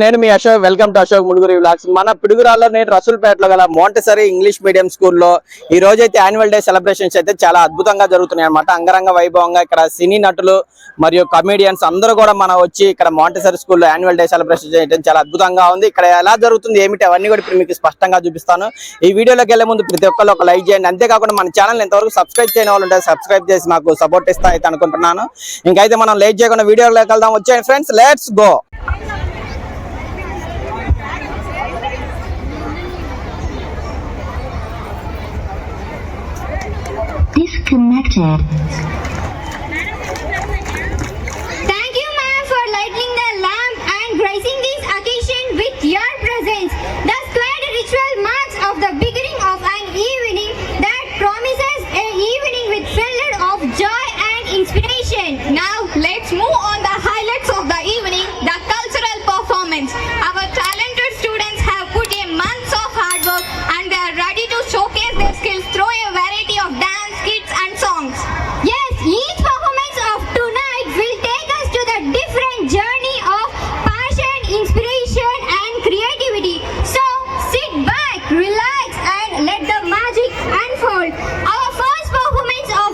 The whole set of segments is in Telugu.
నేను మీ Ashok. Welcome to Ashok Muduguri vlogs. మన పిడుగురాల్లో నేను రసూల్పేటలో గల మోంటెసరీ ఇంగ్లీష్ మీడియం స్కూల్లో ఈ రోజు అయితే యాన్యువల్ డే సెలబ్రేషన్స్ అయితే చాలా అద్భుతంగా జరుగుతున్నాయి అన్నమాట. అంగరంగ వైభవంగా ఇక్కడ సినీ నటులు మరియు కమేడియన్స్ అందరూ కూడా మనం వచ్చి ఇక్కడ మోంటెసరీ స్కూల్లో యాన్యువల్ డే సెలబ్రేషన్ చేయడం చాలా అద్భుతంగా ఉంది. ఇక్కడ ఎలా జరుగుతుంది ఏమిటి అవన్నీ కూడా ఇప్పుడు మీకు స్పష్టంగా చూపిస్తాను. ఈ వీడియోలోకి వెళ్లే ముందు ప్రతి ఒక్కరు ఒక లైక్ చేయండి. అంతేకాకుండా మన ఛానల్ ఇంతవరకు సబ్స్క్రైబ్ చేయని వాళ్ళు ఉంటే సబ్స్క్రైబ్ చేసి మాకు సపోర్ట్ ఇస్తా అయితే అనుకుంటున్నాను. ఇంకైతే మనం లేట్ చేయకుండా వీడియోలోకి వెళ్దాం. వచ్చేయండి friends, let's go. Disconnected. Thank you, ma'am, for lighting the lamp and gracing this occasion with your presence. The squared ritual marks of the beginning of an evening that promises a evening with filled of joy and inspiration. Now, let's move on the highlights of the evening, the cultural performance. Our talented students have put a month of hard work and they are ready to showcase their skills through a variety of dance, skits and songs. Yes, each performance of tonight will take us to the different journey of passion, inspiration and creativity. So, sit back, relax and let the magic unfold. Our first performance of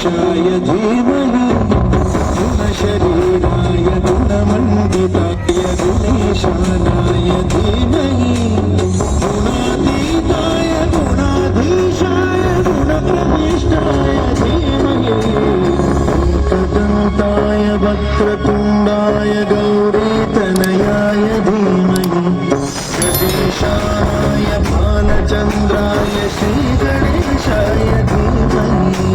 ाय धीमहि गुणशरीराय गुणमण्डिताय गुणेशानाय धीमहि गुणातीताय गुणाधीशाय गुणप्रविष्टाय धीमहि एकदन्ताय वक्रतुण्डाय गौरीतनयाय धीमहि गणेशाय भालचन्द्राय श्रीगणेशाय धीमहि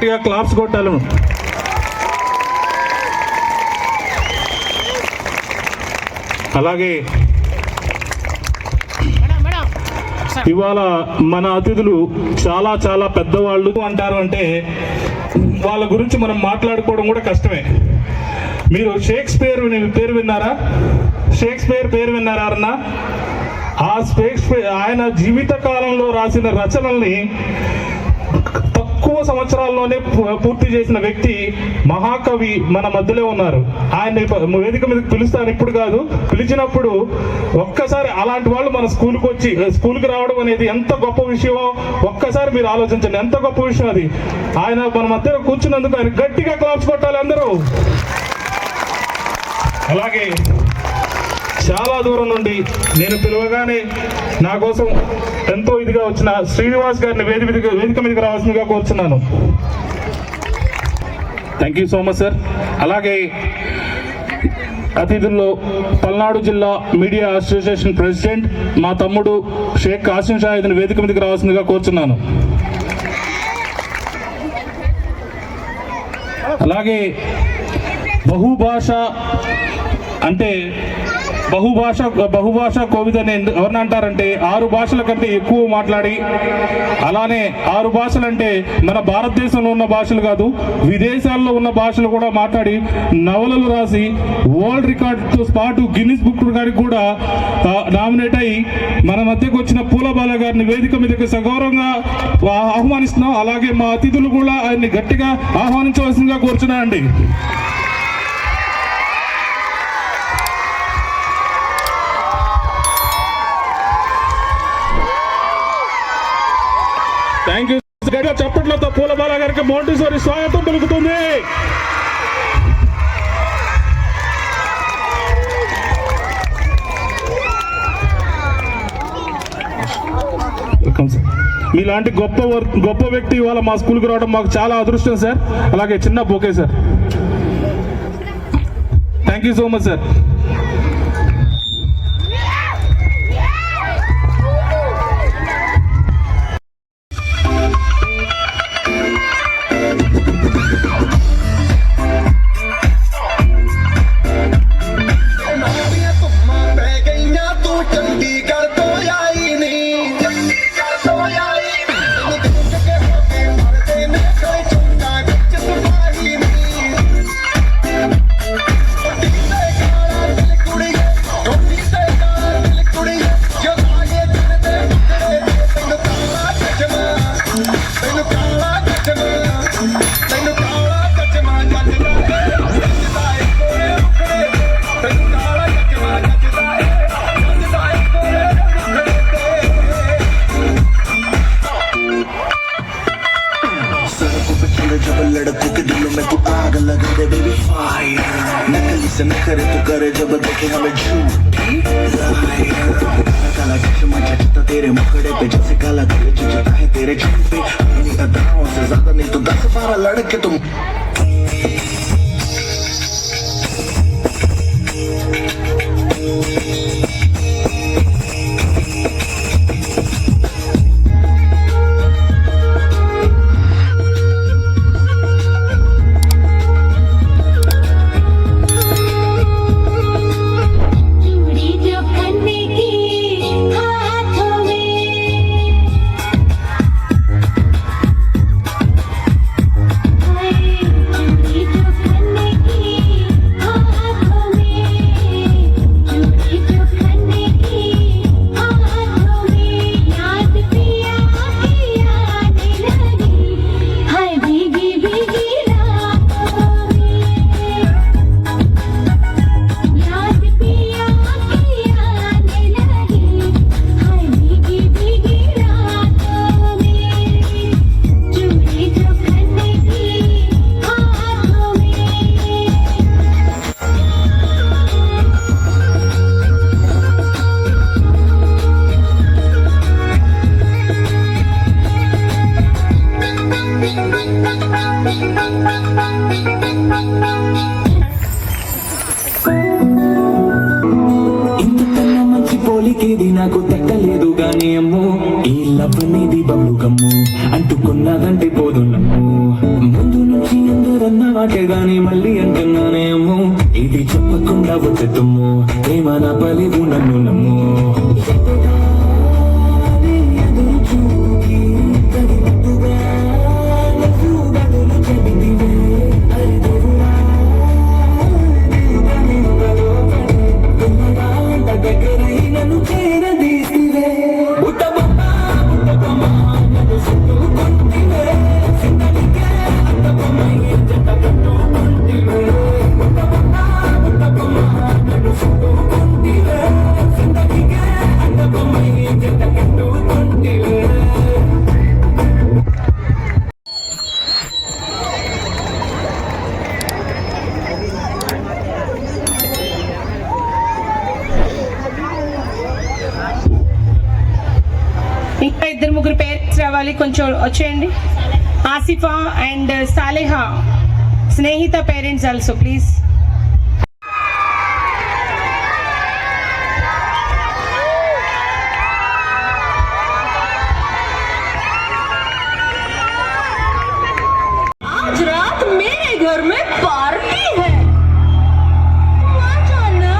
గట్టిగా క్లాప్స్ కొట్టాలి. అలాగే ఇవాళ మన అతిథులు చాలా చాలా పెద్దవాళ్ళు అంటారు. అంటే వాళ్ళ గురించి మనం మాట్లాడుకోవడం కూడా కష్టమే. మీరు షేక్స్పియర్ పేరు విన్నారా? షేక్స్పియర్ పేరు విన్నారా అన్న? ఆ షేక్స్పియర్ ఆయన జీవిత కాలంలో రాసిన రచనల్ని తక్కువ సంవత్సరాల్లోనే పూర్తి చేసిన వ్యక్తి, మహాకవి మన మధ్యలో ఉన్నారు. ఆయన వేదిక మీదకి పిలుస్తాను, ఇప్పుడు కాదు, పిలిచినప్పుడు ఒక్కసారి అలాంటి వాళ్ళు మన స్కూల్కి రావడం అనేది ఎంత గొప్ప విషయమో ఒక్కసారి మీరు ఆలోచించండి. ఎంత గొప్ప విషయం అది. ఆయన మన మధ్యలో కూర్చున్నందుకు ఆయన గట్టిగా క్లాప్స్ కొట్టాలి అందరూ. అలాగే చాలా దూరం నుండి నేను పిలవగానే నా కోసం ఎంతో ఇదిగా వచ్చిన శ్రీనివాస్ గారిని వేదిక మీదకి రావాల్సిందిగా కోరుచున్నాను. Thank you so much sir. అలాగే అతిథుల్లో పల్నాడు జిల్లా మీడియా అసోసియేషన్ ప్రెసిడెంట్ మా తమ్ముడు షేక్ కాసిం షాహిద్ని వేదిక మీదకి రావాల్సిందిగా కోరుచున్నాను. అలాగే బహుభాష అంటే బహుభాష కోవిద్ అని ఎవరిని అంటారంటే 6 భాషల కంటే ఎక్కువ మాట్లాడి, అలానే 6 భాషలు అంటే మన భారతదేశంలో ఉన్న భాషలు కాదు, విదేశాల్లో ఉన్న భాషలు కూడా మాట్లాడి నవలలు రాసి వరల్డ్ రికార్డుతో పాటు గిన్నిస్ బుక్ గారికి కూడా నామినేట్ అయ్యి మన మధ్యకు వచ్చిన పూలబాల గారిని వేదిక మీదకి సగౌరవంగా ఆహ్వానిస్తున్నాం. అలాగే మా అతిథులు కూడా ఆయన్ని గట్టిగా ఆహ్వానించవలసిందిగా కోరుచున్నానండి. Thank you. చప్పట్లతో పూలబాల గారికి మౌంటేశ్వరి స్వాగతం పలుకుతుంది. మీలాంటి గొప్ప వ్యక్తి ఇవాళ మా స్కూల్కి రావడం మాకు చాలా అదృష్టం సార్. అలాగే చిన్న bouquet sir. Thank you so much sir. लड़कों के दिलों में तू आग लगा दे बेबी फायर, नकली से नखरे तू करे जब देखे हमें झूठी काला चश्मा जचता तेरे मुखड़े पे, जैसे काला दिल जचता है तेरे चेहरे पे। अपनी अदाओं से ज्यादा नहीं तो 10-12 लड़के तुम ఇంతకన్నా మంచి పోలికేది నాకు తట్టలేదు గానీ అమ్మో, ఈ లవ్ అనేది బబ్లు గమ్ము అంటుకున్నదంటే పోదు నమ్ము. ఎవరన్న వాటే గాని మళ్ళీ అంటున్నానేమో ఇది చెప్పకుండా వచ్చే తుమ్ము ఏమన్నా పలివు నన్ను నమ్ము ఎదురు చూకి తగినట్టుగా నవ్వు బదులు చెబితివే అరిదెవురా దగ్గరై నన్ను చేరదీసివే ఉత్తమమ్మ నన్ను చుట్టుకుంటివే చిన్నదికే అంతమ్మ జంట కట్టుకుంటివే ఉత్తమమ్మ నన్ను చుట్టుకుంటివే చిన్నదికే అంతమ్మ జంట కట్టుకుంటివే ఇంకా ఇద్దరు ముగ్గురు పేరెంట్స్ రావాలి, కొంచెం వచ్చేయండి. ఆసిఫా అండ్ సాలేహా స్నేహిత పేరెంట్స్ ఆల్సో ప్లీజ్. आज रात मेरे घर में पार्टी है, आ जाना.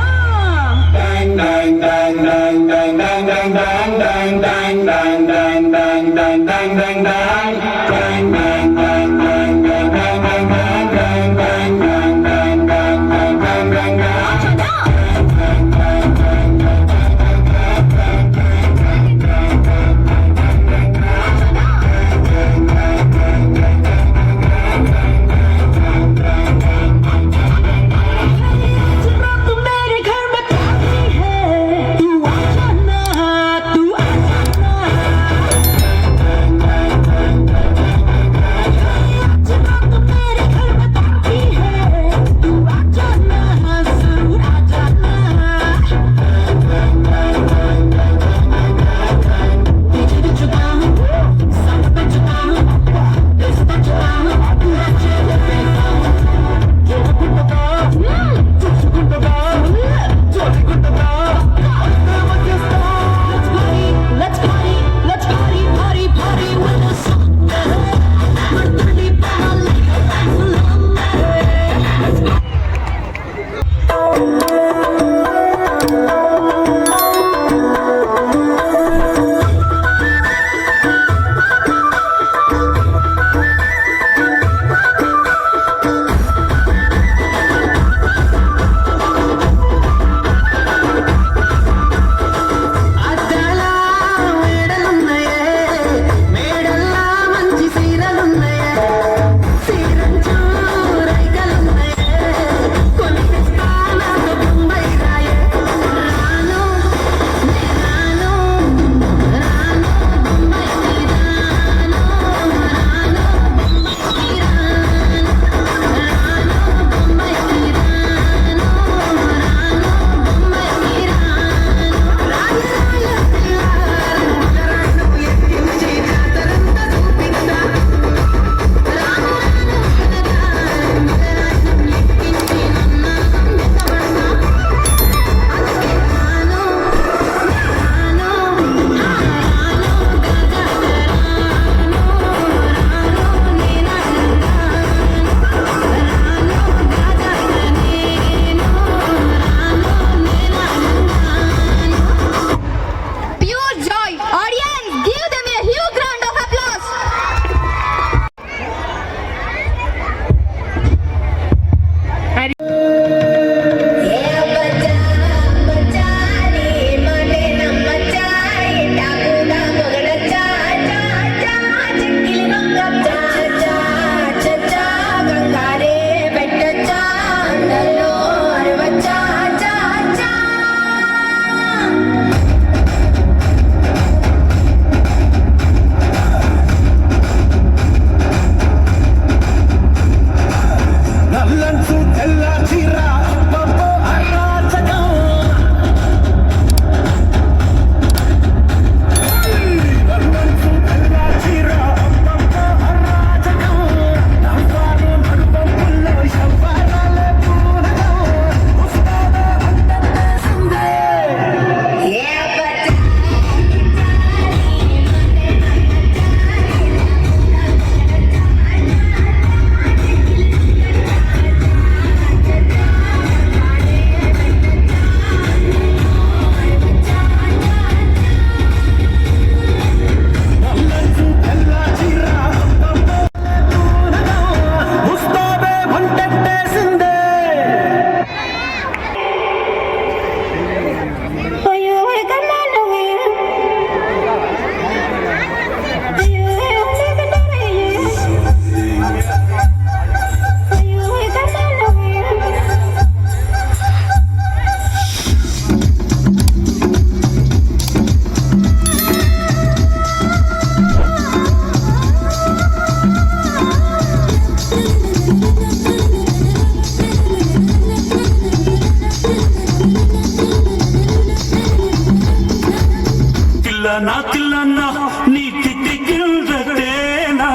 తిల్లనా తిల్లనా నీ తిక్కిల్రతేనా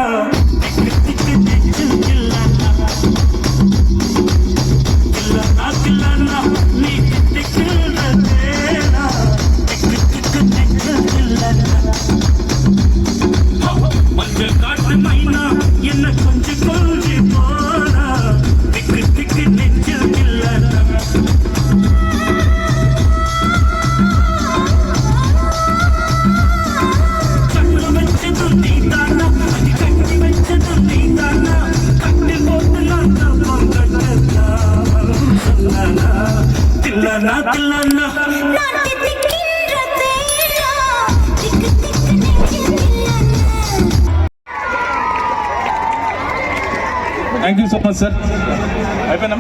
తిల్లనా తిల్లనా నీ తిక్కిల్రతేనా மஞ்சள் காட்டு மைனா என்ன கொஞ்சம் கொஞ்சி போனா திக்கு திக்கு நெஞ்சில் இல்லைன்னா கண்ணு வச்சது நீதானா அது கட்டி வச்சது நீதானா கட்டி போட்டு நான் தப்பம் கட்டா சொன்னானா thillana thillana thank you so much sir. అయిపోయినా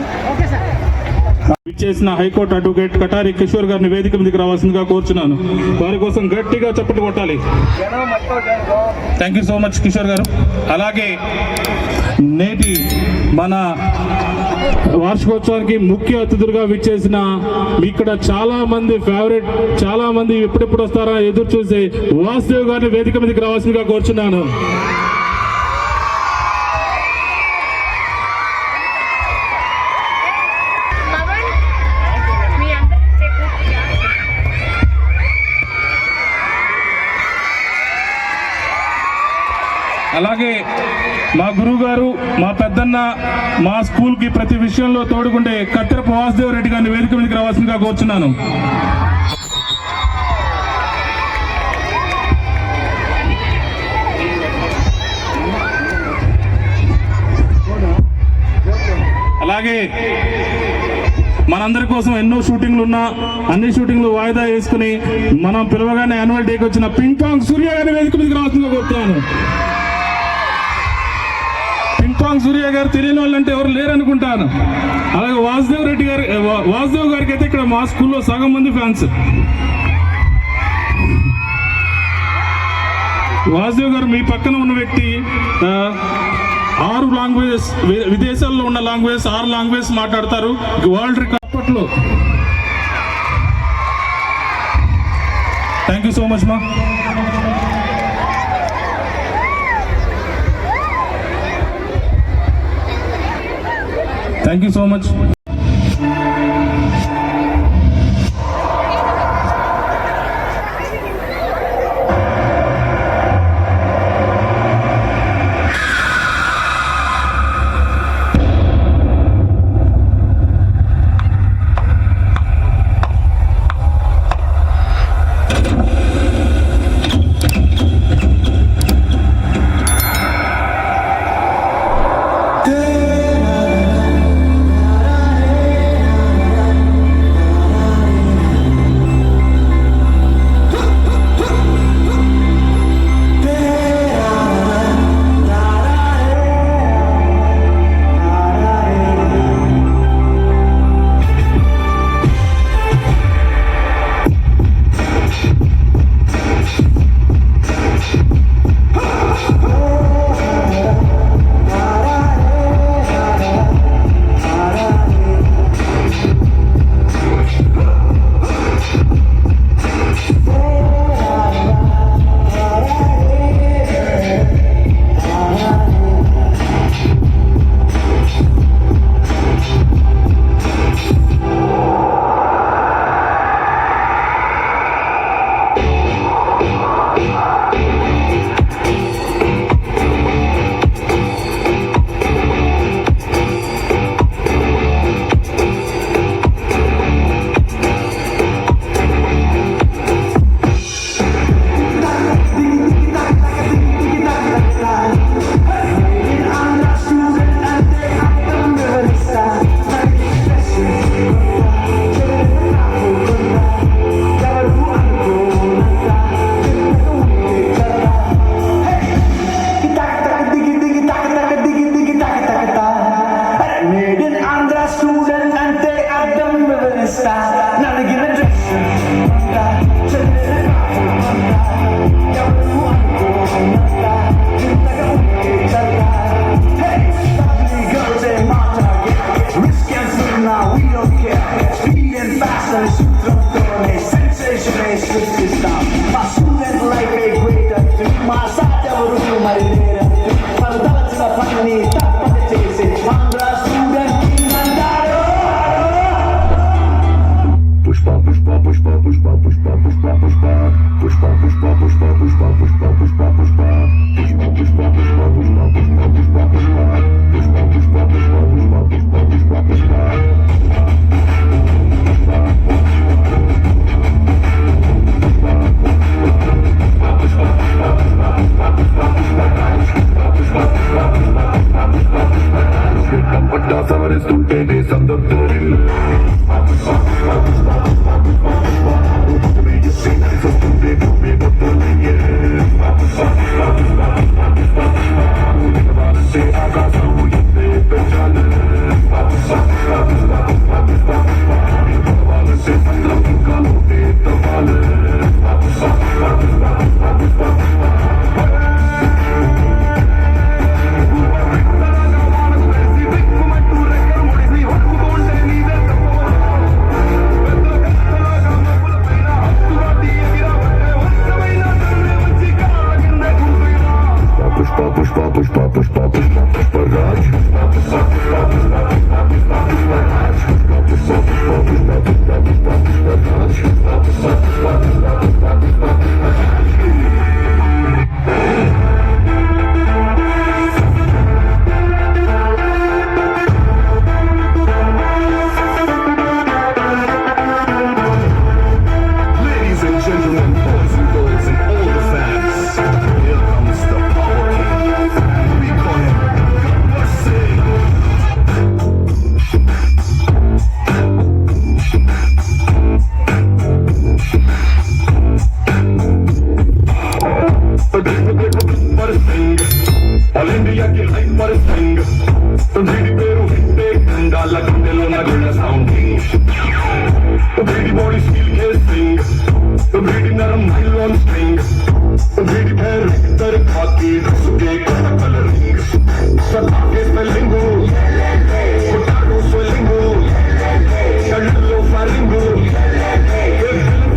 విచ్చేసిన హైకోర్టు అడ్వకేట్ కటారి కిషోర్ గారిని వేదిక మీదకి రావాల్సిందిగా కోరుచున్నాను. వారి కోసం గట్టిగా చప్పట్లు కొట్టాలి. Thank you so much Kishore గారు. అలాగే నేటి మన వార్షికోత్సవానికి ముఖ్య అతిథులుగా విచ్చేసిన ఇక్కడ చాలా మంది ఫేవరెట్, చాలా మంది ఎప్పుడెప్పుడు వస్తారా ఎదురు చూసి వాసుదేవ్ గారిని వేదిక మీదకి రావాల్సిందిగా కోరుచున్నాను. అలాగే మా గురువు గారు, మా పెద్దన్న, మా స్కూల్కి ప్రతి విషయంలో తోడుకుంటే కత్తెరపు వాసుదేవ్ రెడ్డి గారిని వేదిక మీదకి రావాల్సిందిగా కోరుచున్నాను. అలాగే మనందరి కోసం ఎన్నో షూటింగ్లు ఉన్నా అన్ని షూటింగ్లు వాయిదా వేసుకుని మనం పిలవగానే యాన్యువల్ డేకి వచ్చిన పింగ్ పాంగ్ సూర్య గారిని వేదిక మీదకి రావాల్సిందిగా కోరుతున్నాను. పింగ్ పాంగ్ సూర్య గారు తెలియని వాళ్ళంటే ఎవరు లేరనుకుంటాను. అలాగే వాసుదేవ్ గారికి అయితే ఇక్కడ మా స్కూల్లో సగం మంది ఫ్యాన్స్. వాసుదేవ్ గారు మీ పక్కన ఉన్న వ్యక్తి 6 లాంగ్వేజెస్, విదేశాల్లో ఉన్న లాంగ్వేజెస్ 6 లాంగ్వేజెస్ మాట్లాడతారు. వరల్డ్ రికార్డ్ అప్పట్లో. థ్యాంక్ యూ సో మచ్ మా. Thank you so much. Sensation is 50 stop. My student life Ladies and gentlemen, boys and girls, and all the fans, here comes the Power King, and we call him Gabbar Singh. Gabbar Singh, All India के Gabbar Singh, వీడి పేరు వింటే గండాల గుండెలో నగుళ్ళ సౌండింగ్, వీడి బాడీ స్కిల్ కేసింగ్, వీడి నరం నైలాన్ స్ట్రింగ్, వీడి పేరు విక్టర్ కాకి రసుకే కలరింగ్, సతాకే స్పెల్లింగ్, కొట్టాడు స్వెల్లింగ్, కళ్ళల్లో ఫారింగ్,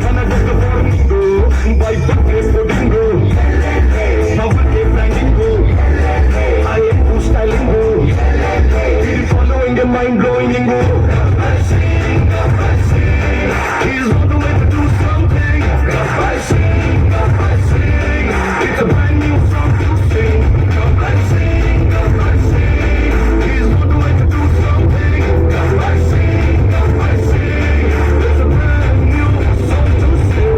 కనగొట్ట ఫార్మింగ్, బైపక్కే పుడింగ్, నవ్వుకే బ్రాండింగ్, ఐఎంకు స్టైలింగ్, వీడి following mind blowing. He's on the way to do something. Gabbar Singh, Gabbar Singh. It's a brand new song to sing. Gabbar Singh, Gabbar Singh. He's on the way to do something. Gabbar Singh, Gabbar Singh. It's a brand new song to sing.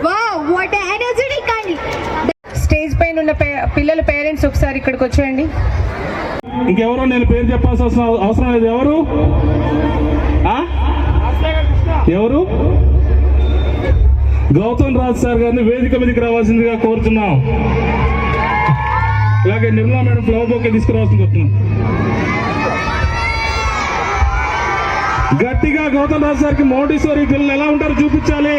Wow, what an energetic and stage పైన ఉన్న పిల్లల పేరెంట్స్ ఒకసారి ఇక్కడికి వచ్చేయండి. ఇంకెవరో నేను పేరు చెప్పాల్సిన అవసరం లేదు. ఎవరు ఎవరు గౌతమ్ రాజ్ సార్ గారిని వేదిక మీదకి రావాల్సిందిగా కోరుతున్నాం. అలాగే నిర్మలా మేడం ఫ్లవర్ బొకే తీసుకురావాల్సింది కోరుతున్నాం. గట్టిగా గౌతమ్ రాజ్ సార్కి మోంటిసోరీ పిల్లలు ఎలా ఉంటారో చూపించాలి.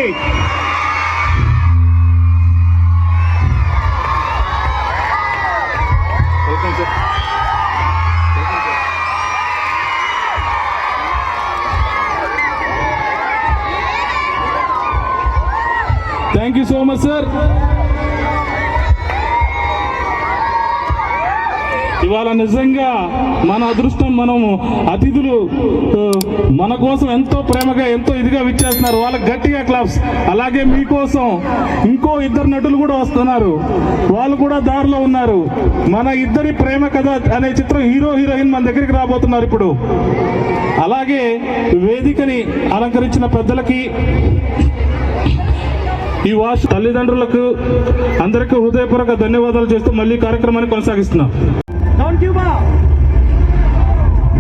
Thank you so much sir. ఇవాళ నిజంగా మన అదృష్టం, మనము అతిథులు మన కోసం ఎంతో ప్రేమగా ఎంతో ఇదిగా విచ్చేస్తున్నారు. వాళ్ళకి గట్టిగా క్లాప్స్. అలాగే మీకోసం ఇంకో ఇద్దరు నటులు కూడా వస్తున్నారు, వాళ్ళు కూడా దారిలో ఉన్నారు. మన ఇద్దరి ప్రేమ కథ అనే చిత్రం హీరో హీరోయిన్ మన దగ్గరికి రాబోతున్నారు ఇప్పుడు. అలాగే వేదికని అలంకరించిన పెద్దలకి, ఈ వాష్ తల్లిదండ్రులకు అందరికీ హృదయపూర్వక ధన్యవాదాలు చేస్తూ మళ్ళీ కార్యక్రమాన్ని కొనసాగిస్తున్నాం. Down Cuba.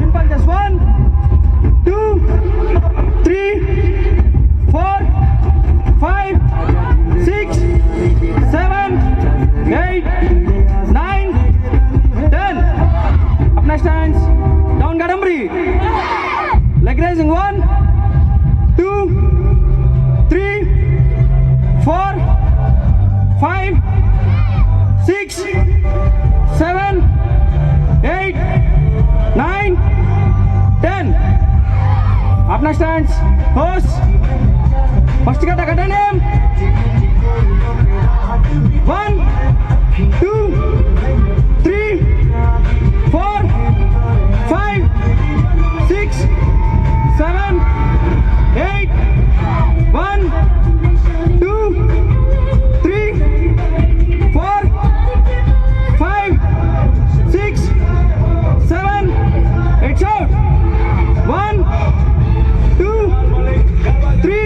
In punches. 1, 2, 3, 4, 5, 6, 7, 8, 9, 10. Apna stands. Down Gadambri. Leg raising. 1, 2, 3, 4, 5, 6, 7, 8, 9, 10. Apna stands. Host. First kata name. 1, 2, 3, 4, 5, 6, 7, 8, 1, 2, 3, 4, 5, 6, 7, 8. Shout. 1, 2, 3,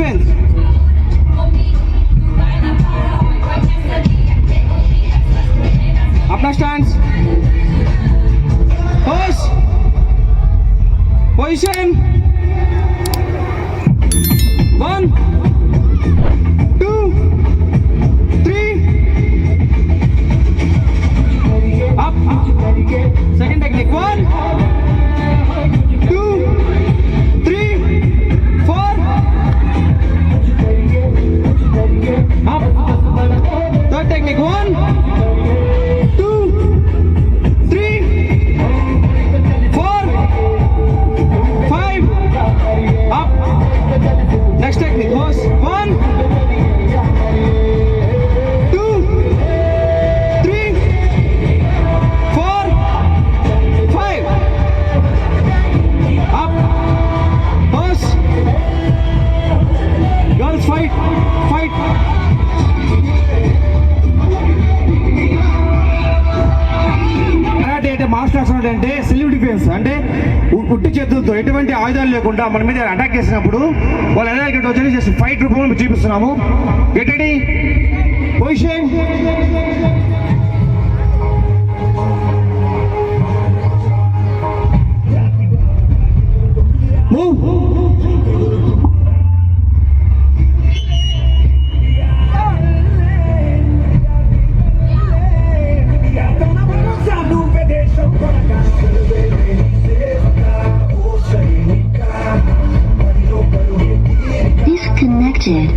defence. अपना स्टैंड, होश, position, 1 2 3 up. Second technique, 1 2 3 4 up. Third technique, 1 2 3 4 5 up. Next technique was 1 2 3 4 5 up. Pose. Girls fight. Karate అంటే మార్షల్ ఆర్ట్స్ అంటే సెల్ఫ్ డిఫెన్స్, అంటే ఉట్టి చేతులతో ఎటువంటి ఆయుధాలు లేకుండా మన మీద అటాక్ చేసినప్పుడు వాళ్ళు ఎలా వచ్చి ఫైట్ రూపంలో చూపిస్తున్నాము. Get ready, position, move. Disconnected.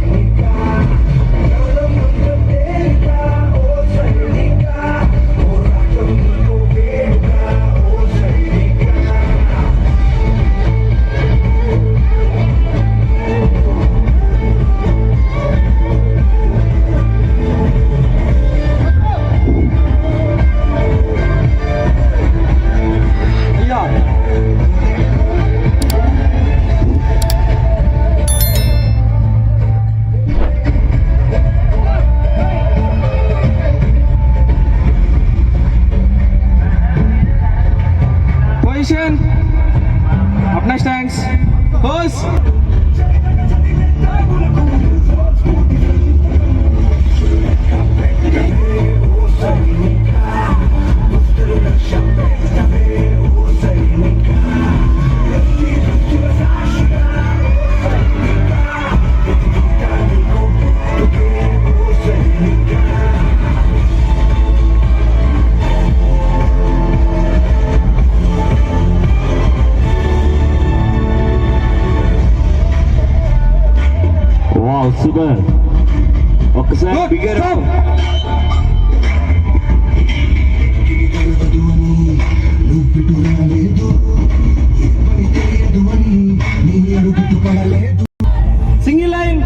Position, अपना स्टैंड, पोज. Wow, super. ఒక్కసారి బిగ్గర్. Single line.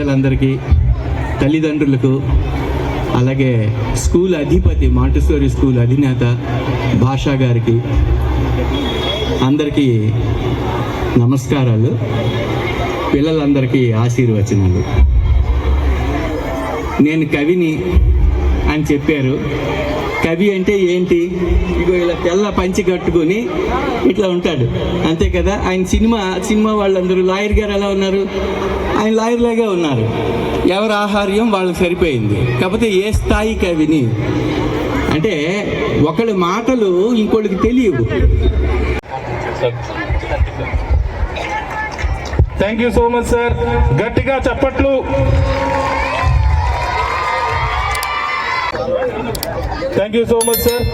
పెద్దలందరికీ, తల్లిదండ్రులకు, అలాగే స్కూల్ అధిపతి మాంటెసోరీ స్కూల్ అధినేత భాషా గారికి అందరికీ నమస్కారాలు. పిల్లలందరికీ ఆశీర్వచనాలు. నేను కవిని అని చెప్పారు. కవి అంటే ఏంటి? ఇగో ఇలా తెల్ల పంచి కట్టుకొని ఇట్లా ఉంటాడు, అంతే కదా. ఆయన సినిమా వాళ్ళందరూ లాయర్ గారు ఎలా ఉన్నారు? ఆయన లాయర్ లాగే ఉన్నారు. ఎవరి ఆహార్యం వాళ్ళకి సరిపోయింది. కాకపోతే ఏ స్థాయి కవిని అంటే ఒకళ్ళ మాటలు ఇంకోళ్ళకి తెలియవు. Thank you so much sir. గట్టిగా చప్పట్లు. Thank you so much sir.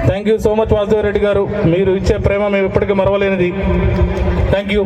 Thank you so much Vasudev Reddy గారు. మీరు ఇచ్చే ప్రేమ మేము ఇప్పటికీ మరవలేనిది. Thank you.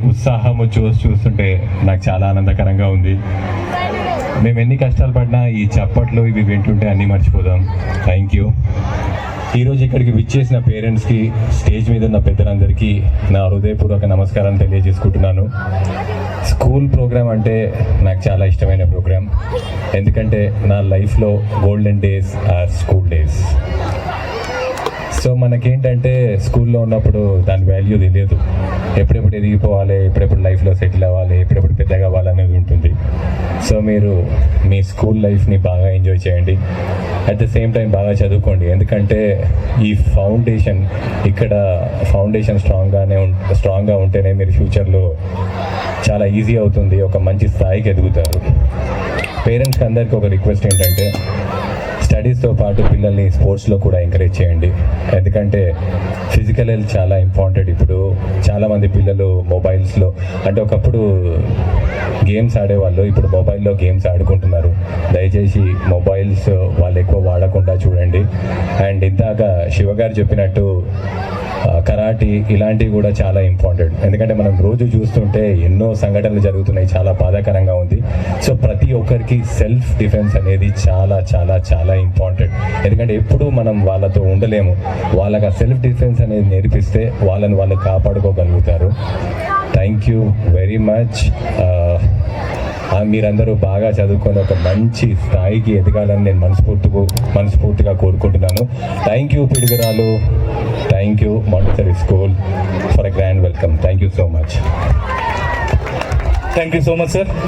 ఉత్సాహము చూస్తుంటే నాకు చాలా ఆనందకరంగా ఉంది. మేము ఎన్ని కష్టాలు పడినా ఈ చప్పట్లు ఇవి వింటుంటే అన్నీ మర్చిపోదాం. Thank you. ఈరోజు ఇక్కడికి విచ్చేసిన పేరెంట్స్కి, స్టేజ్ మీద ఉన్న పెద్దలందరికీ నా హృదయపూర్వక నమస్కారాన్ని తెలియజేసుకుంటున్నాను. స్కూల్ ప్రోగ్రామ్ అంటే నాకు చాలా ఇష్టమైన ప్రోగ్రామ్. ఎందుకంటే నా లైఫ్లో golden days are school days. మనకేంటంటే స్కూల్లో ఉన్నప్పుడు దాని వాల్యూ తెలియదు. ఎప్పుడెప్పుడు ఎదిగిపోవాలి, ఎప్పుడెప్పుడు లైఫ్లో సెటిల్ అవ్వాలి, ఎప్పుడెప్పుడు పెద్దగా అవ్వాలనేది ఉంటుంది. సో మీరు మీ స్కూల్ లైఫ్ని బాగా ఎంజాయ్ చేయండి. అట్ ద సేమ్ టైం బాగా చదువుకోండి. ఎందుకంటే ఈ ఫౌండేషన్ స్ట్రాంగ్గా ఉంటేనే మీరు ఫ్యూచర్లో చాలా ఈజీ అవుతుంది, ఒక మంచి స్థాయికి ఎదుగుతారు. పేరెంట్స్కి అందరికీ ఒక రిక్వెస్ట్ ఏంటంటే స్టడీస్తో పాటు పిల్లల్ని స్పోర్ట్స్లో కూడా ఎంకరేజ్ చేయండి. ఎందుకంటే ఫిజికల్ హెల్త్ చాలా ఇంపార్టెంట్. ఇప్పుడు చాలామంది పిల్లలు మొబైల్స్లో, అంటే ఒకప్పుడు గేమ్స్ ఆడేవాళ్ళు ఇప్పుడు మొబైల్లో గేమ్స్ ఆడుకుంటున్నారు. దయచేసి మొబైల్స్ వాళ్ళు ఎక్కువ వాడకుండా చూడండి. అండ్ ఇందాక శివగారు చెప్పినట్టు కరాటీ ఇలాంటివి కూడా చాలా ఇంపార్టెంట్. ఎందుకంటే మనం రోజు చూస్తుంటే ఎన్నో సంఘటనలు జరుగుతున్నాయి, చాలా బాధాకరంగా ఉంది. సో ప్రతి ఒక్కరికి సెల్ఫ్ డిఫెన్స్ అనేది చాలా చాలా చాలా ఇంపార్టెంట్. ఎందుకంటే ఎప్పుడూ మనం వాళ్ళతో ఉండలేము. వాళ్ళకి ఆ సెల్ఫ్ డిఫెన్స్ అనేది నేర్పిస్తే వాళ్ళని వాళ్ళు కాపాడుకోగలుగుతారు. Thank you very much. మీరందరూ బాగా చదువుకొని ఒక మంచి స్థాయికి ఎదగాలని నేను మనస్ఫూర్తిగా కోరుకుంటున్నాను. Thank you Piduguralla, thank you Montessori school for a grand welcome. Thank you so much. Thank you so much sir.